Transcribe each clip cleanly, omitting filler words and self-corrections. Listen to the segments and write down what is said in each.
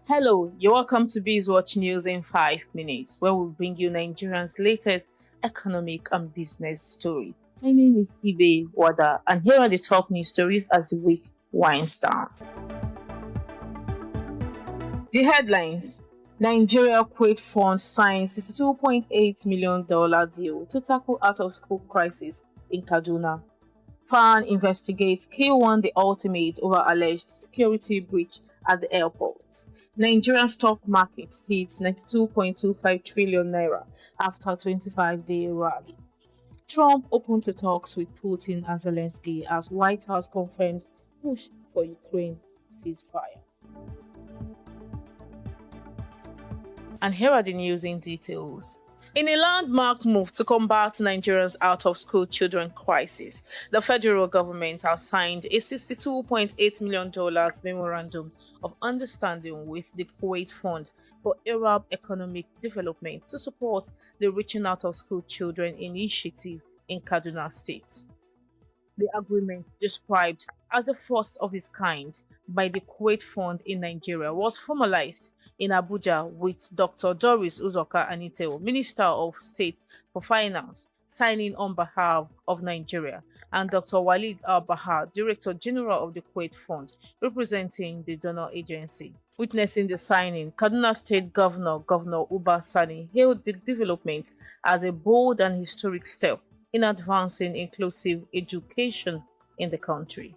Hello, you're welcome to BizWatch News in 5 minutes, where we'll bring you Nigerians' latest economic and business story. My name is Ibe Wada, and here are the top news stories as the week winds down. The headlines: Nigeria Kuwait Fund signs $62.8 million deal to tackle out of school crisis in Kaduna. FAN investigates K1 the ultimate over alleged security breach at the airport. Nigerian stock market hits 92.25 trillion naira after 25-day rally. Trump open to talks with Putin and Zelensky as White House confirms push for Ukraine ceasefire. And here are the news in details. In a landmark move to combat Nigeria's out-of-school children crisis, the federal government has signed a $62.8 million memorandum of understanding with the Kuwait Fund for Arab Economic Development to support the Reaching Out-of-School Children initiative in Kaduna State. The agreement, described as the first of its kind by the Kuwait Fund in Nigeria, was formalized in Abuja with Dr. Doris Uzoka Aniteo, Minister of State for Finance, signing on behalf of Nigeria, and Dr. Walid Al-Bahar, Director General of the Kuwait Fund, representing the donor agency. Witnessing the signing, Kaduna State Governor Uba Sani hailed the development as a bold and historic step in advancing inclusive education in the country.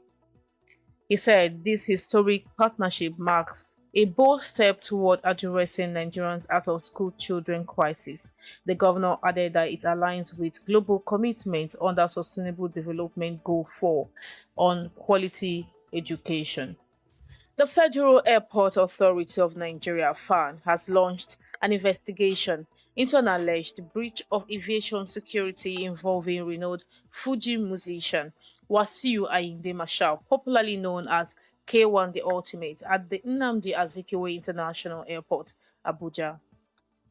He said this historic partnership marks a bold step toward addressing Nigerians' out-of-school children crisis. The governor added that it aligns with global commitment under Sustainable Development Goal 4 on quality education. The Federal Airport Authority of Nigeria (FAN) has launched an investigation into an alleged breach of aviation security involving renowned Fuji musician Wasiu Ayinde Marshal, popularly known as K1 the Ultimate, at the Nnamdi Azikiwe International Airport, Abuja.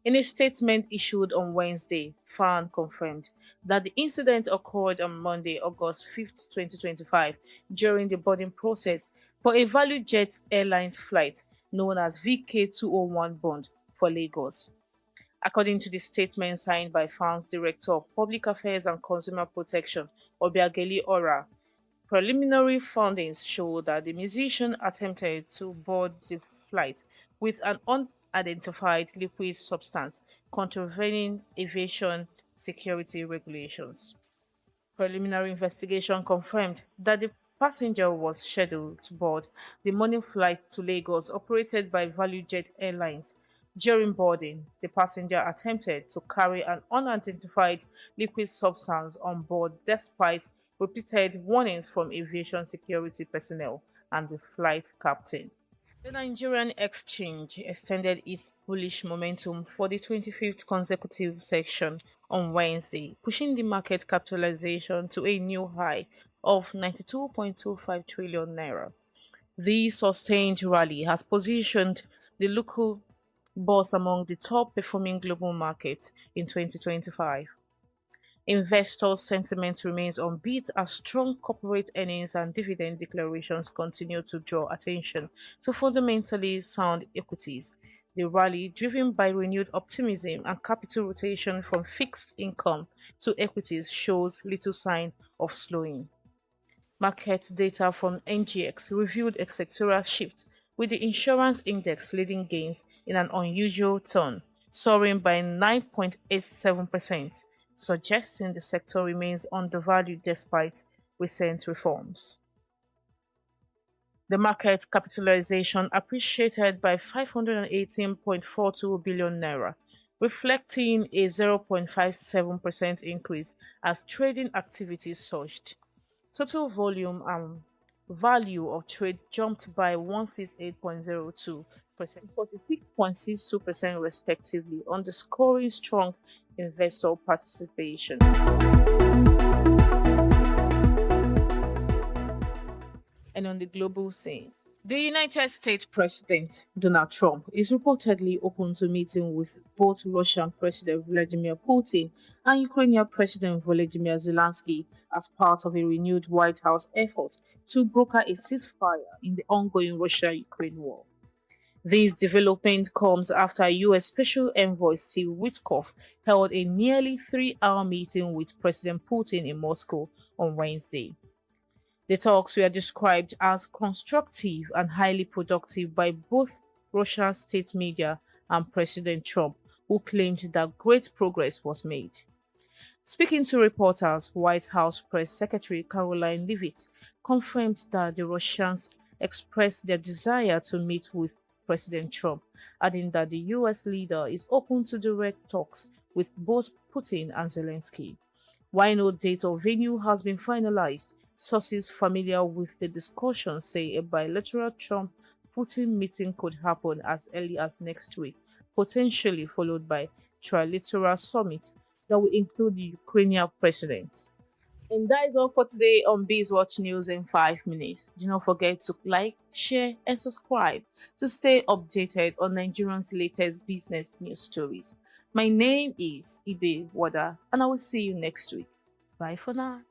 In a statement issued on Wednesday, FAN confirmed that the incident occurred on Monday, August 5th, 2025, during the boarding process for a ValueJet Airlines flight known as VK201 Bond for Lagos. According to the statement signed by FAN's Director of Public Affairs and Consumer Protection, Obiageli Ora, preliminary findings show that the musician attempted to board the flight with an unidentified liquid substance, contravening aviation security regulations. Preliminary investigation confirmed that the passenger was scheduled to board the morning flight to Lagos operated by ValueJet Airlines. During boarding, the passenger attempted to carry an unidentified liquid substance on board despite repeated warnings from aviation security personnel and the flight captain. The Nigerian exchange extended its bullish momentum for the 25th consecutive session on Wednesday, pushing the market capitalization to a new high of 92.25 trillion naira. The sustained rally has positioned the local bourse among the top performing global markets in 2025. Investors' sentiment remains upbeat as strong corporate earnings and dividend declarations continue to draw attention to fundamentally sound equities. The rally, driven by renewed optimism and capital rotation from fixed income to equities, shows little sign of slowing. Market data from NGX revealed a sectoral shift, with the insurance index leading gains in an unusual turn, soaring by 9.87%, suggesting the sector remains undervalued despite recent reforms. The market capitalization appreciated by 518.42 billion naira, reflecting a 0.57% increase as trading activities surged. Total volume and value of trade jumped by 168.02%, 46.62% respectively, underscoring strong investor participation. And on the global scene, the United States President Donald Trump is reportedly open to meeting with both Russian President Vladimir Putin and Ukrainian President Volodymyr Zelensky as part of a renewed White House effort to broker a ceasefire in the ongoing Russia Ukraine war. This development comes after US Special Envoy Steve Witkoff held a nearly 3-hour meeting with President Putin in Moscow on Wednesday. The talks were described as constructive and highly productive by both Russia's state media and President Trump, who claimed that great progress was made. Speaking to reporters, White House Press Secretary Caroline Leavitt confirmed that the Russians expressed their desire to meet with President Trump, adding that the US leader is open to direct talks with both Putin and Zelensky. While no date or venue has been finalized, sources familiar with the discussion say a bilateral Trump Putin meeting could happen as early as next week, potentially followed by trilateral summit that will include the Ukrainian president. And that is all for today on BizWatch News in 5 minutes. Do not forget to like, share, and subscribe to stay updated on Nigerians' latest business news stories. My name is Ibe Wada, and I will see you next week. Bye for now.